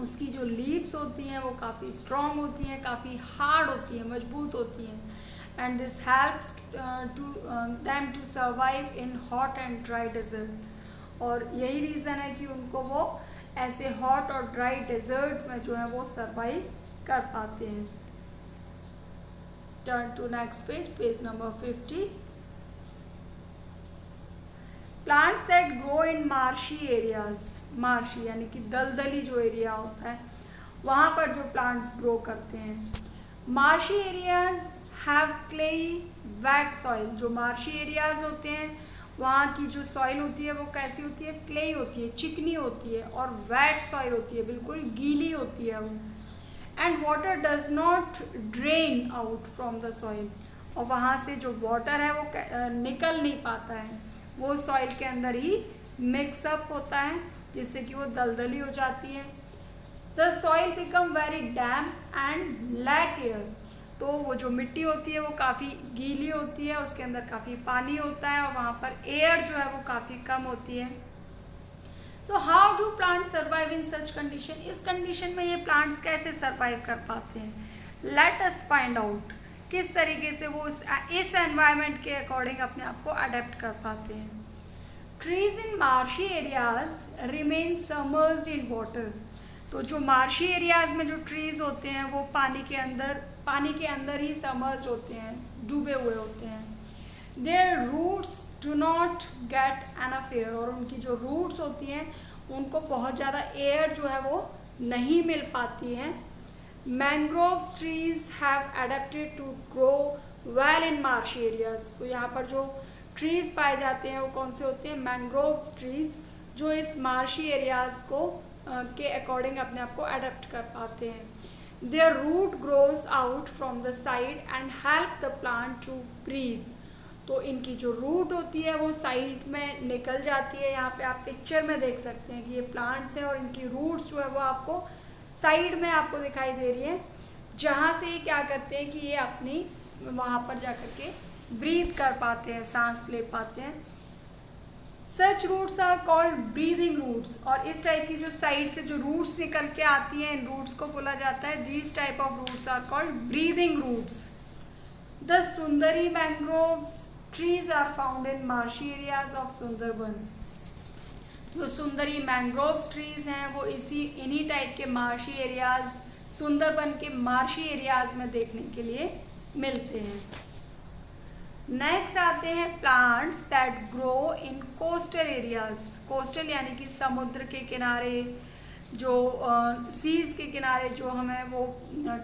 उसकी जो लीव्स होती हैं वो काफ़ी स्ट्रॉन्ग होती हैं, काफ़ी हार्ड होती हैं, मजबूत होती हैं। And this helps to them to survive in hot and dry desert, और यही रीज़न है कि उनको वो ऐसे हॉट और ड्राई डेजर्ट में जो है वो सर्वाइव कर पाते हैं। Turn to next page, page number 50। Plants that grow in marshy areas, marshy यानी कि दलदली जो एरिया होता है वहाँ पर जो प्लांट्स ग्रो करते हैं। Marshy areas have clayey wet soil, जो मार्शी एरियाज होते हैं वहाँ की जो सॉइल होती है वो कैसी होती है, क्लेई होती है, चिकनी होती है, और वेट सॉइल होती है, बिल्कुल गीली होती है वो। And water does not drain out from the soil, और वहाँ से जो वाटर है वो निकल नहीं पाता है, वो सॉइल के अंदर ही मिक्सअप होता है, जिससे कि वो दलदली हो जाती है। The soil become very damp and lack air, तो वो जो मिट्टी होती है वो काफ़ी गीली होती है, उसके अंदर काफ़ी पानी होता है, और वहाँ पर एयर जो है वो काफ़ी कम होती है। So how do plants survive in such condition, इस कंडीशन में ये प्लांट्स कैसे सर्वाइव कर पाते हैं। लेट अस फाइंड आउट, किस तरीके से वो इस एनवायरनमेंट के अकॉर्डिंग अपने आप को अडेप्ट कर पाते हैं। Trees in marshy areas remain submersed in water, तो जो मार्शी एरियाज में जो ट्रीज होते हैं वो पानी के अंदर ही समर्स्ड होते हैं, डूबे हुए होते हैं। Their roots do not get enough air, और उनकी जो रूट्स होती हैं उनको बहुत ज़्यादा एयर जो है वो नहीं मिल पाती है। Mangrove trees have adapted to grow well in marshy areas, तो यहाँ पर जो ट्रीज पाए जाते हैं वो कौन से होते हैं, मैंग्रोव ट्रीज, जो इस मार्शी एरियाज को के अकॉर्डिंग अपने आप को अडेप्ट कर पाते हैं। Their root grows out from the side and help the plant to breathe, तो इनकी जो रूट होती है वो साइड में निकल जाती है। यहाँ पे आप पिक्चर में देख सकते हैं कि ये प्लांट्स हैं और इनकी रूट्स जो है वो आपको साइड में आपको दिखाई दे रही है, जहाँ से ये क्या करते हैं कि ये अपनी वहाँ पर जा कर के ब्रीथ कर पाते हैं, सांस ले पाते हैं। Such roots are called breathing roots, और इस टाइप की जो साइड से जो रूट्स निकल के आती हैं इन रूट्स को बोला जाता है, these type of roots are called breathing roots. The sundari mangroves trees are found in marshy areas of Sundarban, जो सुंदरी मैंग्रोव्स ट्रीज हैं वो इन्हीं टाइप के मार्शी एरियाज, सुंदरबन के मार्शी एरियाज में देखने के लिए मिलते हैं। नेक्स्ट आते हैं plants that grow in coastal areas, coastal यानी कि समुद्र के किनारे, जो सीज के किनारे जो हमें वो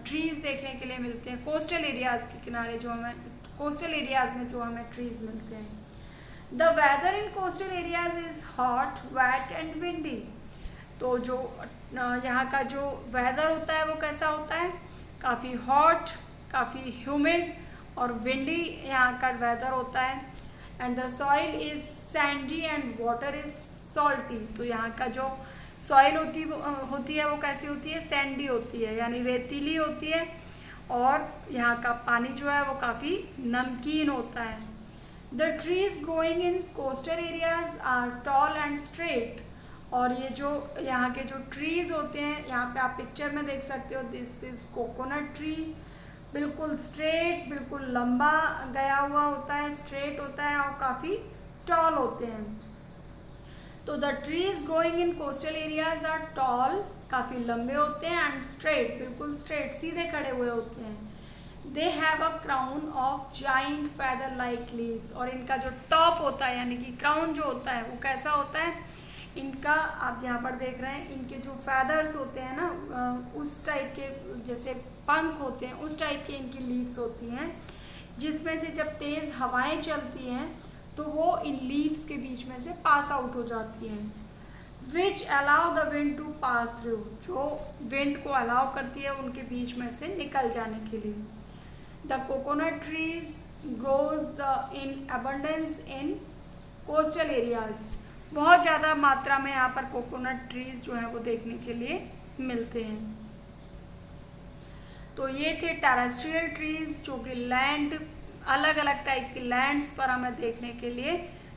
ट्रीज देखने के लिए मिलते हैं, कोस्टल एरियाज के किनारे जो हमें कोस्टल एरियाज में जो हमें ट्रीज मिलते हैं। The weather in coastal areas is hot, wet and windy. तो जो यहाँ का जो वेदर होता है वो कैसा होता है, काफ़ी हॉट, काफ़ी ह्यूमिड और विंडी यहाँ का वेदर होता है। And the soil is Sandy and water is salty. तो यहाँ का जो सॉइल होती है वो कैसी होती है, सैंडी होती है यानी रेतीली होती है, और यहाँ का पानी जो है वो काफ़ी नमकीन होता है। The trees growing in coastal areas are tall and straight. और ये जो यहाँ के जो ट्रीज होते हैं, यहाँ पे आप पिक्चर में देख सकते हो, दिस इज कोकोनट ट्री, बिल्कुल स्ट्रेट, बिल्कुल लंबा गया हुआ होता है, स्ट्रेट होता है और काफ़ी टॉल होते हैं। तो the trees growing in coastal areas are tall, काफ़ी लंबे होते हैं, एंड स्ट्रेट, बिल्कुल स्ट्रेट, सीधे खड़े हुए होते हैं। They have a crown of giant feather like leaves. और इनका जो टॉप होता है यानी कि क्राउन जो होता है वो कैसा होता है, इनका आप यहाँ पर देख रहे हैं, इनके जो फेदर्स होते हैं ना, उस टाइप के जैसे पंख होते हैं उस टाइप के इनकी लीव्स होती हैं, जिसमें से जब तेज़ हवाएं चलती हैं तो वो इन लीव्स के बीच में से पास आउट हो जाती हैं। Which allow the wind to pass through. जो विंड को अलाउ करती है उनके बीच में से निकल जाने के लिए। The coconut trees grows in abundance in coastal areas. बहुत ज़्यादा मात्रा में यहाँ पर कोकोनट ट्रीज जो हैं वो देखने के लिए मिलते हैं। तो ये थे टेरेस्ट्रियल ट्रीज जो कि लैंड, अलग अलग टाइप की लैंड्स पर हमें देखने के लिए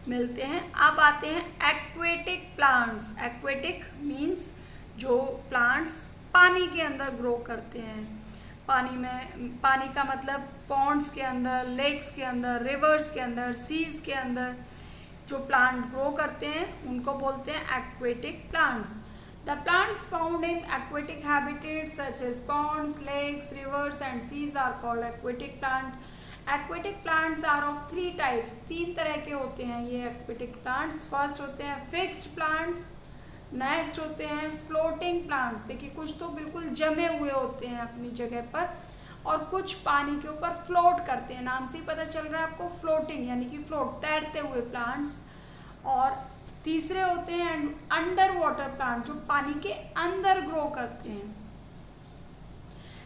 मिलते हैं। अब आते हैं एक्वेटिक प्लांट्स। एक्वेटिक मीन्स जो प्लांट्स पानी के अंदर ग्रो करते हैं। पानी में, पानी का मतलब पॉन्ड्स के अंदर, लेक्स के अंदर, रिवर्स के अंदर, सीज के अंदर जो प्लांट ग्रो करते हैं उनको बोलते हैं aquatic plants. The plants found in aquatic habitats such as ponds, lakes, rivers and seas are called aquatic plant. Aquatic plants are of three types. तीन तरह के होते हैं ये aquatic plants. First होते हैं fixed plants, next होते हैं floating plants. देखिए कुछ तो बिल्कुल जमे हुए होते हैं अपनी जगह पर, और कुछ पानी के ऊपर फ्लोट करते हैं। नाम से ही पता चल रहा है आपको, फ्लोटिंग यानी कि फ्लोट, तैरते हुए प्लांट्स। और तीसरे होते हैं अंडर वाटर प्लांट जो पानी के अंदर ग्रो करते हैं।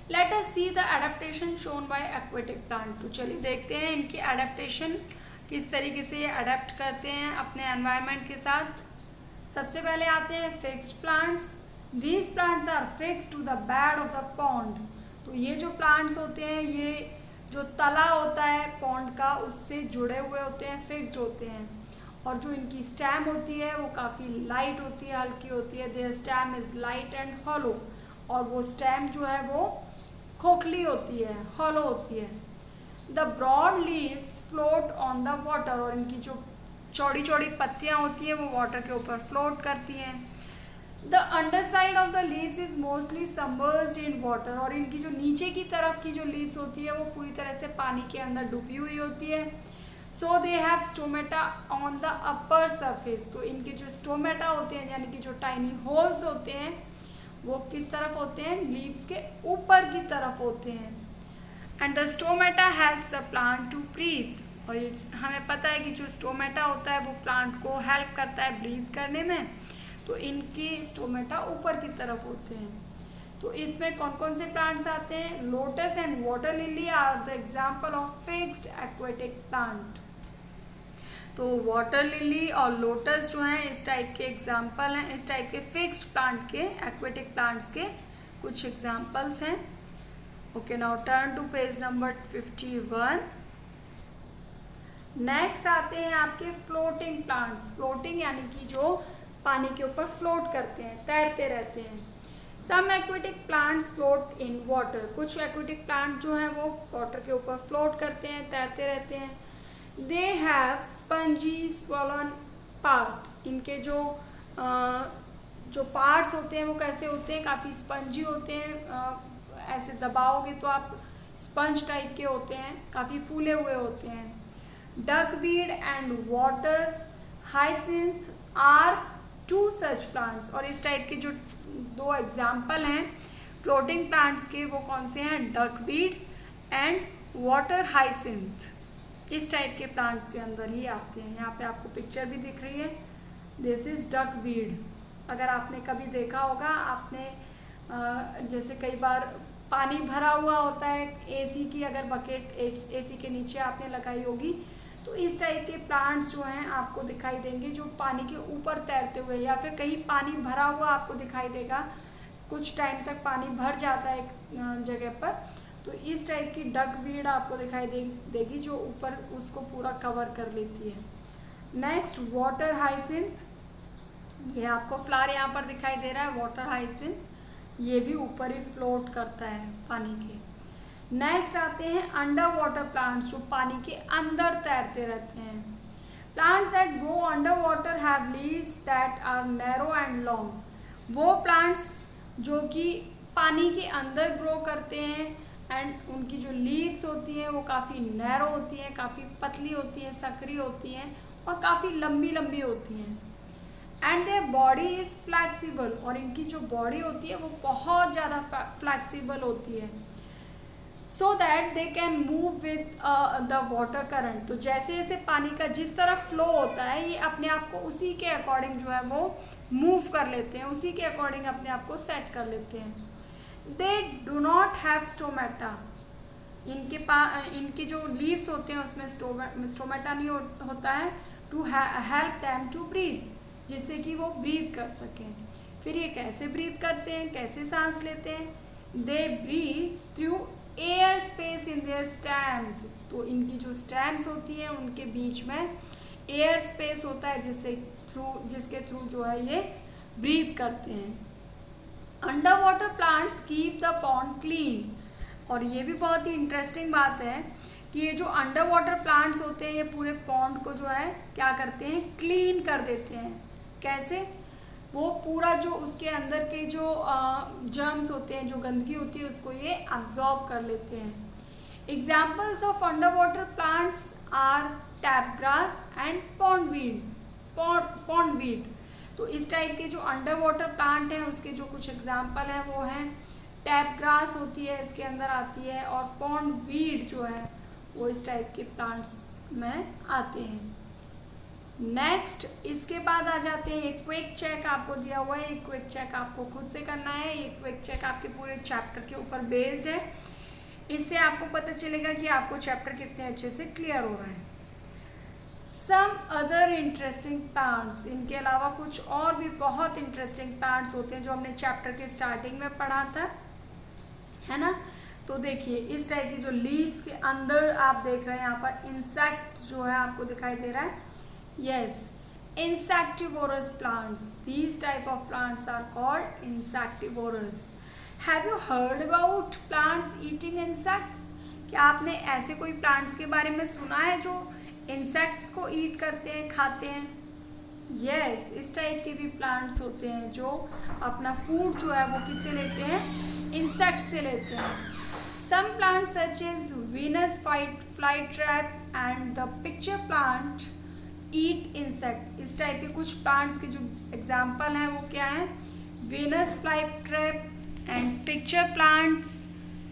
Let us see the adaptation shown by aquatic plant. तो चलिए देखते हैं इनकी एडेप्टेशन, किस तरीके से ये अडेप्ट करते हैं अपने एनवायरनमेंट के साथ। सबसे पहले आते हैं fixed plants. These plants are fixed to the bed of the pond. तो ये जो प्लांट्स होते हैं, ये जो तला होता है पॉन्ड का उससे जुड़े हुए होते हैं, फिक्स्ड होते हैं। और जो इनकी स्टेम होती है वो काफ़ी लाइट होती है, हल्की होती है। There stem is light and hollow. और वो स्टेम जो है वो खोखली होती है, हॉलो होती है। The broad leaves float on the water. और इनकी जो चौड़ी चौड़ी पत्तियाँ होती हैं वो वाटर के ऊपर फ्लोट करती हैं। The under side of the leaves is mostly submerged in water. और इनकी जो नीचे की तरफ की जो लीव्स होती है वो पूरी तरह से पानी के अंदर डूबी हुई होती है। So they have stomata on the upper surface. तो इनके जो स्टोमेटा होते हैं यानी कि जो टाइनी होल्स होते हैं वो किस तरफ होते हैं, लीव्स के ऊपर की तरफ होते हैं। And the stomata has the plant to breathe. और ये हमें पता है कि जो स्टोमेटा होता है वो प्लांट को हेल्प करता है ब्रीथ करने में। तो इनकी स्टोमेटा ऊपर की तरफ होते हैं। तो इसमें कौन कौन से प्लांट्स आते हैं, lotus and water lily are the example of fixed aquatic plant. तो वाटर लिली और लोटस जो हैं इस टाइप के एग्जाम्पल हैं, इस टाइप के फिक्स्ड प्लांट के, एक्वेटिक प्लांट्स के कुछ एग्जाम्पल्स हैं। Okay, now turn to page number 51। Next आते हैं आपके फ्लोटिंग प्लांट्स। फ्लोटिंग यानी कि जो पानी के ऊपर फ्लोट करते हैं, तैरते रहते हैं। Some aquatic plants float in water. कुछ एक्वेटिक प्लांट जो हैं वो वाटर के ऊपर फ्लोट करते हैं, तैरते रहते हैं। They have spongy swollen part. इनके जो पार्ट्स होते हैं वो कैसे होते हैं, काफ़ी स्पंजी होते हैं। ऐसे दबाओगे तो आप स्पंज टाइप के होते हैं, काफ़ी फूले हुए होते हैं। Duckweed and water hyacinth are two such plants. और इस टाइप के जो दो एग्जाम्पल हैं फ्लोटिंग प्लांट्स के वो कौन से हैं, डकवीड एंड वाटर हाइसिंथ। इस टाइप के प्लांट्स के अंदर ही आते हैं। यहाँ पे आपको पिक्चर भी दिख रही है, दिस इज डकवीड। अगर आपने कभी देखा होगा, आपने जैसे कई बार पानी भरा हुआ होता है एसी की, अगर बकेट एसी के नीचे आपने लगाई होगी, तो इस टाइप के प्लांट्स जो हैं आपको दिखाई देंगे जो पानी के ऊपर तैरते हुए, या फिर कहीं पानी भरा हुआ आपको दिखाई देगा, कुछ टाइम तक पानी भर जाता है एक जगह पर, तो इस टाइप की डकवीड आपको दिखाई देगी जो ऊपर उसको पूरा कवर कर लेती है। नेक्स्ट वाटर हाइसिंथ, ये आपको फ्लावर यहाँ पर दिखाई दे रहा है वाटर हाइसिंथ, ये भी ऊपर ही फ्लोट करता है पानी के। नेक्स्ट आते हैं अंडर वाटर प्लांट्स, जो पानी के अंदर तैरते रहते हैं। Plants that grow under water have leaves that are narrow and long, वो प्लांट्स जो कि पानी के अंदर ग्रो करते हैं एंड उनकी जो लीव्स होती हैं वो काफ़ी नैरो होती हैं, काफ़ी पतली होती हैं, सकरी होती हैं और काफ़ी लंबी लंबी होती हैं। And their body is flexible, और इनकी जो बॉडी होती है वो बहुत ज़्यादा फ्लैक्सीबल होती है, so that they can move with the water current. तो जैसे जैसे पानी का जिस तरफ फ्लो होता है, ये अपने आप को उसी के अकॉर्डिंग जो है वो मूव कर लेते हैं, उसी के अकॉर्डिंग अपने आप को सेट कर लेते हैं। They do not have stomata, इनके जो लीव्स होते हैं उसमें स्टोमेटा नहीं होता है, to help them to breathe, जिससे कि वो ब्रीथ कर सकें। फिर ये कैसे ब्रीथ करते हैं, कैसे सांस लेते हैं? They breathe through air space in their stems, तो इनकी जो स्टेम्स होती हैं उनके बीच में एयर स्पेस होता है जिसके थ्रू जो है ये ब्रीथ करते हैं। Under water plants keep the pond clean, और ये भी बहुत ही इंटरेस्टिंग बात है कि ये जो अंडर वाटर प्लांट्स होते हैं ये पूरे पॉन्ड को जो है क्या करते हैं, क्लीन कर देते हैं। कैसे? वो पूरा जो उसके अंदर के जो जर्म्स होते हैं, जो गंदगी होती है, उसको ये अब्जॉर्ब कर लेते हैं। Examples of under water plants are tape grass and pondweed. तो इस टाइप के जो अंडर वाटर प्लांट हैं उसके जो कुछ एग्जाम्पल हैं वो हैं टैप ग्रास होती है इसके अंदर आती है, और पॉन्डवीड जो है वो इस टाइप के प्लांट्स में आते हैं। नेक्स्ट इसके बाद आ जाते हैं, एक क्विक चेक आपको दिया हुआ है, एक क्विक चेक आपको खुद से करना है। ये क्विक चेक आपके पूरे चैप्टर के ऊपर बेस्ड है, इससे आपको पता चलेगा कि आपको चैप्टर कितने अच्छे से क्लियर हो रहा है। सम अदर इंटरेस्टिंग प्लांट्स, इनके अलावा कुछ और भी बहुत इंटरेस्टिंग प्लांट्स होते हैं जो हमने चैप्टर के स्टार्टिंग में पढ़ा था, है ना। तो देखिए इस टाइप की जो लीव्स के अंदर आप देख रहे हैं यहाँ पर इंसेक्ट जो है आपको दिखाई दे रहा है। Yes, insectivorous plants. These type of plants are called insectivorous. Have you heard about plants eating insects? क्या आपने ऐसे कोई प्लांट्स के बारे में सुना है जो इंसेक्ट्स को ईट करते हैं, खाते हैं? Yes, इस टाइप के भी प्लांट्स होते हैं जो अपना फूड जो है वो किससे लेते हैं, इंसेक्ट से लेते हैं। Some plants such as Venus flytrap and the pitcher plant eat insect. इस टाइप के कुछ प्लांट्स के जो एग्जाम्पल हैं वो क्या हैं, Venus fly trap and picture plants,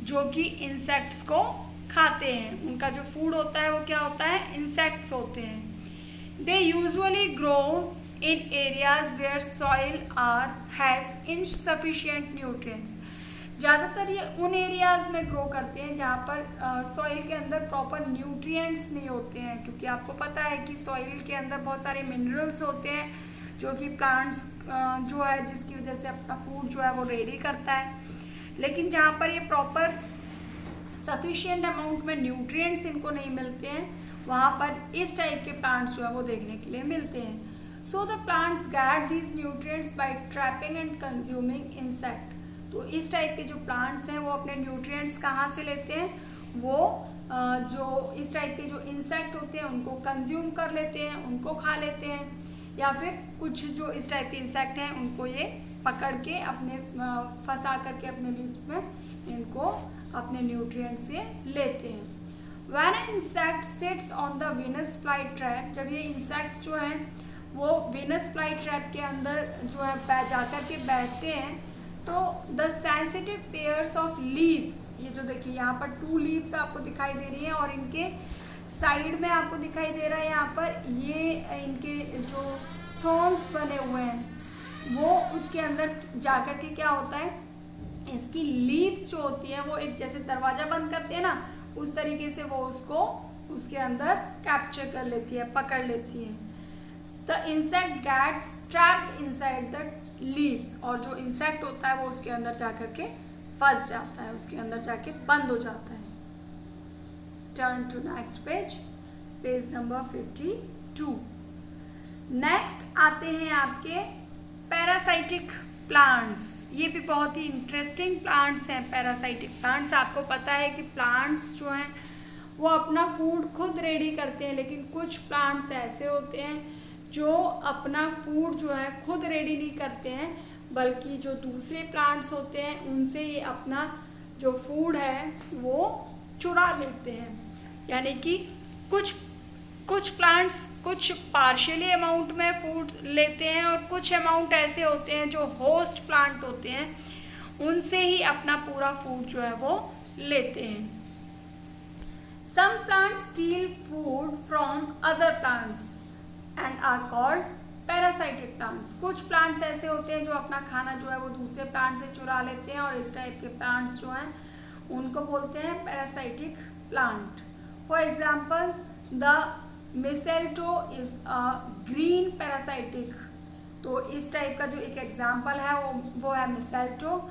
जो कि इंसेक्ट्स को खाते हैं। उनका जो फूड होता है वो क्या होता है, इंसेक्ट्स होते हैं। They usually grows in areas where soil has insufficient nutrients. ज़्यादातर ये उन एरियाज़ में ग्रो करते हैं जहाँ पर सॉइल के अंदर प्रॉपर न्यूट्रिएंट्स नहीं होते हैं, क्योंकि आपको पता है कि सॉइल के अंदर बहुत सारे मिनरल्स होते हैं जो कि प्लांट्स जो है जिसकी वजह से अपना फूड जो है वो रेडी करता है। लेकिन जहाँ पर ये प्रॉपर सफिशिएंट अमाउंट में न्यूट्रिएंट्स इनको नहीं मिलते हैं, वहाँ पर इस टाइप के प्लांट्स जो है वो देखने के लिए मिलते हैं। So the plants get these nutrients by trapping and consuming insect. तो इस टाइप के जो प्लांट्स हैं वो अपने न्यूट्रिएंट्स कहाँ से लेते हैं, वो जो इस टाइप के जो इंसेक्ट होते हैं उनको कंज्यूम कर लेते हैं, उनको खा लेते हैं, या फिर कुछ जो इस टाइप के इंसेक्ट हैं उनको ये पकड़ के अपने फंसा करके अपने लीव्स में इनको अपने न्यूट्रिएंट्स से लेते हैं। When an insect sits on the Venus flytrap, जब ये इंसेक्ट जो हैं वो वीनस फ्लाई ट्रैप के अंदर जो है जाकर के बैठते हैं, तो the sensitive pairs of leaves, ये जो देखिए यहाँ पर 2 लीव्स आपको दिखाई दे रही हैं और इनके साइड में आपको दिखाई दे रहा है यहाँ पर, ये इनके जो थॉर्न्स बने हुए हैं वो उसके अंदर जाकर के क्या होता है, इसकी लीव्स जो होती है वो एक जैसे दरवाजा बंद करते हैं ना, उस तरीके से वो उसको उसके अंदर कैप्चर कर लेती है, पकड़ लेती है। The insect gets trapped inside the leaves, और जो इंसेक्ट होता है वो उसके अंदर जाकर के फंस जाता है, उसके अंदर जाके बंद हो जाता है। Turn to next page, page number 52। Next आते हैं आपके पैरासाइटिक प्लांट्स। ये भी बहुत ही इंटरेस्टिंग प्लांट्स हैं पैरासाइटिक प्लांट्स। आपको पता है कि प्लांट्स जो हैं वो अपना फूड खुद रेडी करते हैं, लेकिन कुछ प्लांट्स ऐसे होते हैं जो अपना फूड जो है खुद रेडी नहीं करते हैं, बल्कि जो दूसरे प्लांट्स होते हैं उनसे ये अपना जो फूड है वो चुरा लेते हैं। यानी कि कुछ प्लांट्स कुछ पार्शियली अमाउंट में फूड लेते हैं, और कुछ अमाउंट ऐसे होते हैं जो होस्ट प्लांट होते हैं उनसे ही अपना पूरा फूड जो है वो लेते हैं। Some plants steal food from other plants and are called parasitic plants. कुछ प्लांट्स ऐसे होते हैं जो अपना खाना जो है वो दूसरे प्लांट से चुरा लेते हैं, और इस टाइप के प्लांट्स जो हैं उनको बोलते हैं parasitic plant. For example the mistletoe is a green parasitic. तो इस टाइप का जो एक एग्जाम्पल है वो है मिसेल्टो,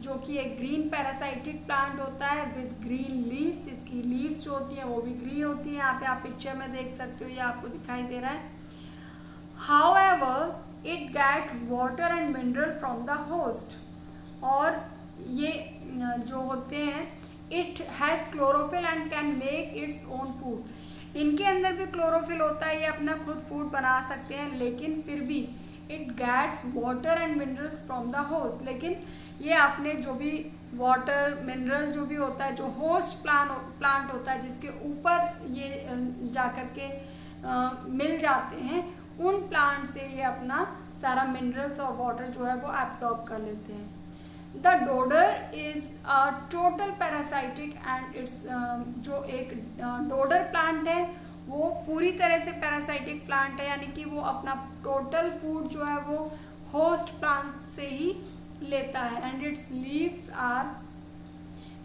जो कि एक ग्रीन पैरासाइटिक प्लांट होता है विद ग्रीन लीव्स। इसकी लीव्स जो होती हैं वो भी ग्रीन होती हैं। यहाँ पे आप पिक्चर में देख सकते हो, ये आपको दिखाई दे रहा है। However, it get water and mineral from the host। और ये जो होते हैं it has chlorophyll and can make its own food। इनके अंदर भी क्लोरोफिल होता है, ये अपना खुद फूड बना सकते हैं, लेकिन फिर भी it gets water and minerals from the host। लेकिन ये अपने जो भी वाटर मिनरल जो भी होता है, जो होस्ट प्लांट होता है जिसके ऊपर ये जाकर के मिल जाते हैं, उन प्लांट से ये अपना सारा मिनरल्स और वाटर जो है वो एब्जॉर्ब कर लेते हैं। The dodder is a total parasitic and it's जो एक डोडर प्लांट है वो पूरी तरह से पैरासाइटिक प्लांट है, यानी कि वो अपना टोटल फूड जो है वो होस्ट प्लांट से ही लेता है। And its leaves are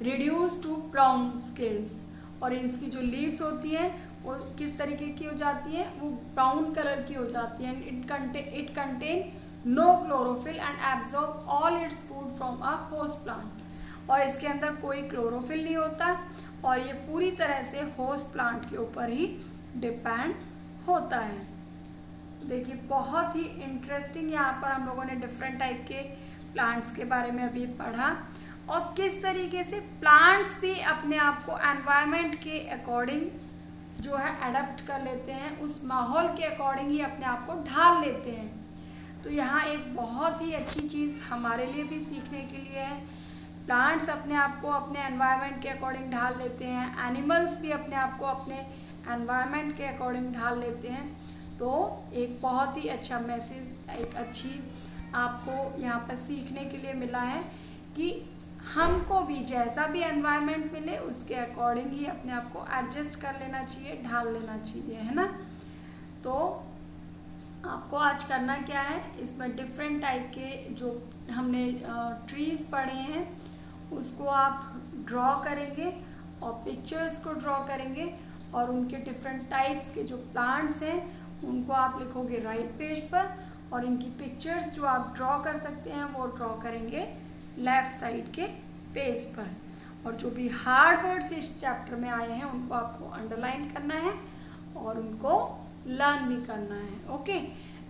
reduce to brown scales. और इसकी जो लीव्स होती हैं वो किस तरीके की हो जाती हैं, वो ब्राउन कलर की हो जाती हैं। It contain no chlorophyll and absorb all its food from a host plant. और इसके अंदर कोई क्लोरोफिल नहीं होता, और ये पूरी तरह से होस्ट प्लांट के ऊपर ही डिपेंड होता है। देखिए बहुत ही इंटरेस्टिंग, यहाँ पर हम लोगों ने डिफरेंट टाइप के प्लांट्स के बारे में अभी पढ़ा, और किस तरीके से प्लांट्स भी अपने आप को एनवायरनमेंट के अकॉर्डिंग जो है अडेप्ट कर लेते हैं, उस माहौल के अकॉर्डिंग ही अपने आप को ढाल लेते हैं। तो यहाँ एक बहुत ही अच्छी चीज़ हमारे लिए भी सीखने के लिए है। प्लांट्स अपने आप को अपने एनवायरनमेंट के अकॉर्डिंग ढाल लेते हैं, एनिमल्स भी अपने आप को अपने एनवायरनमेंट के अकॉर्डिंग ढाल लेते हैं। तो एक बहुत ही अच्छा मैसेज, एक अच्छी आपको यहाँ पर सीखने के लिए मिला है कि हमको भी जैसा भी एनवायरनमेंट मिले उसके अकॉर्डिंग ही अपने आप को एडजस्ट कर लेना चाहिए, ढाल लेना चाहिए, है ना। तो आपको आज करना क्या है, इसमें डिफरेंट टाइप के जो हमने ट्रीज़ पढ़े हैं उसको आप ड्रॉ करेंगे, और पिक्चर्स को ड्रॉ करेंगे, और उनके डिफरेंट टाइप्स के जो प्लांट्स हैं उनको आप लिखोगे राइट पेज पर, और इनकी पिक्चर्स जो आप ड्रॉ कर सकते हैं वो ड्रॉ करेंगे लेफ़्ट साइड के पेज पर। और जो भी हार्ड वर्ड्स इस चैप्टर में आए हैं उनको आपको अंडरलाइन करना है और उनको लर्न भी करना है। ओके,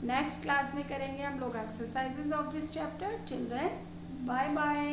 नेक्स्ट क्लास में करेंगे हम लोग exercises of this chapter. Till then bye bye.